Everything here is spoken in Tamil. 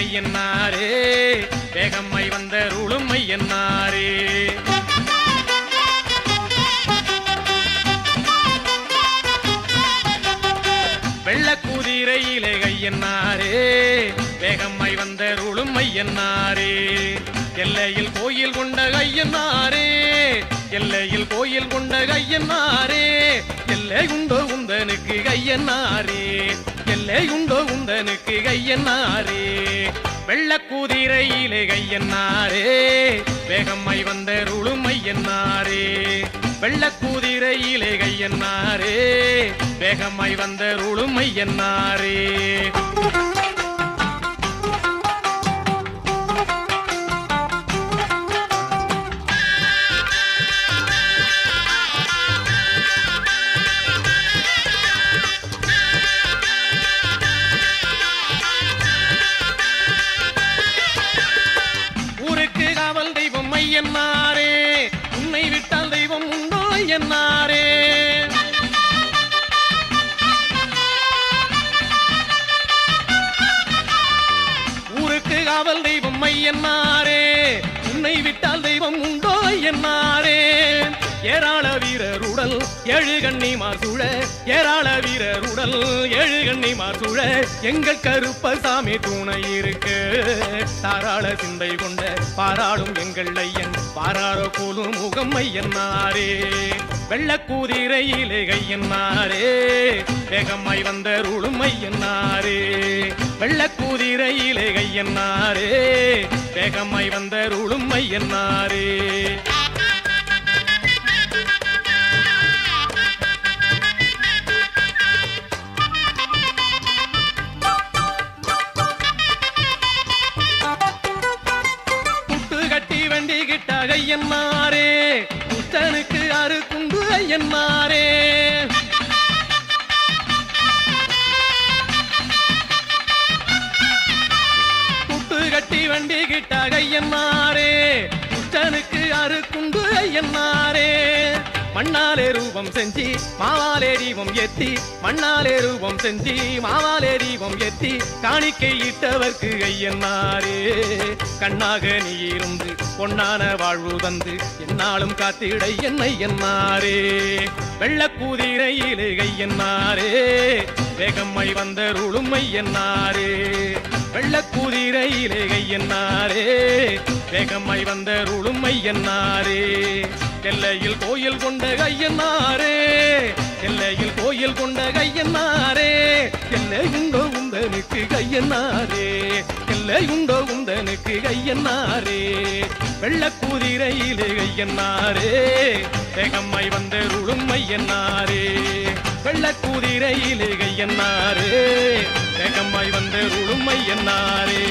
கையன்னாரே வேகம்மை வந்தருளும் ஐயன்னாரே வெள்ளக்குதிரையிலே கையன்னாரே வேகம்மை வந்தருளும் ஐயன்னாரே எல்லையில் கோயில் கொண்ட கையன்னாரே எல்லையில் கோயில் கொண்ட கையன்னாரே எல்லை உண்டோ உந்தனுக்கு கையன்னாரே எல்லை உண்டோ உந்தனுக்கு கையன்னாரே வெள்ளக்குதிரையிலே கையன்னாரே வேகம்மை வந்தருளும் ஐயன்னாரே வெள்ளக்குதிரையிலே கையன்னாரே வேகம்மை வந்தருளும் ஐயன்னாரே ஊருக்கு காவல் தெய்வம் ஐயன்னாரே உன்னை விட்டால் தெய்வம் உண்டோ ஐயன்னாரே ஊருக்கு காவல் தெய்வம் ஐயன்னாரே உன்னை விட்டால் தெய்வம் உண்டோ ஐயன்னாரே ஏராள வீரருடல் ஏழு கண்ணிமார் சூழ ஏராள வீரருடல் ஏழு கண்ணிமார் சூழ எங்கள் கருப்பசாமி துணை இருக்கு தாராள சிந்தை கொண்ட பாராளும் எங்கள் ஐயன் பாராரோ போலும் முகம் ஐயன்னாரே வெள்ளக்குதிரையிலே கையன்னாரே வேகம்மை வந்தருளும் ஐயன்னாரே வெள்ளக்குதிரையிலே கையன்னாரே வேகம்மை வந்தருளும் ஐயன்னாரே வண்டிகிட்ட ஐயன்னாரே புத்தனுக்கு அறுக்குண்டு ஐயன்னாரே புட்டு கட்டி வண்டிகிட்ட ஐயன்னாரே புத்தனுக்கு அறுக்குண்டு ஐயன்னாரே மண்ணாலே ரூபம் செஞ்சி மாவாலே தீபம் ஏத்தி மண்ணாலே ரூபம் செஞ்சி மாவாலே தீபம் ஏத்தி காணிக்கை இட்டவர்க்கு ஐயன்னாரே கண்ணாக நீ இருந்து பொன்னான வாழ்வு தந்து என்னாலும் காத்திட என்னை என்னாரே வெள்ளக்குதிரையிலே கையன்னாரே வேகம்மை வந்தருளும் ஐயன்னாரே வெள்ளக்குதிரையிலே கையன்னாரே வேகம்மை வந்தருளும் ஐயன்னாரே எல்லையில் கோயில் கொண்ட கையன்னாரே எல்லையில் கோயில் கொண்ட கையன்னாரே எல்லை உண்டோ உந்தனுக்கு கையன்னாரே எல்லை உண்டோ உந்தனுக்கு கையன்னாரே வெள்ளக்குதிரையிலே கையன்னாரே வேகம்மை வந்தருளும் ஐயன்னாரே வெள்ளக்குதிரையிலே கையன்னாரே வேகம்மை வந்தருளும் ஐயன்னாரே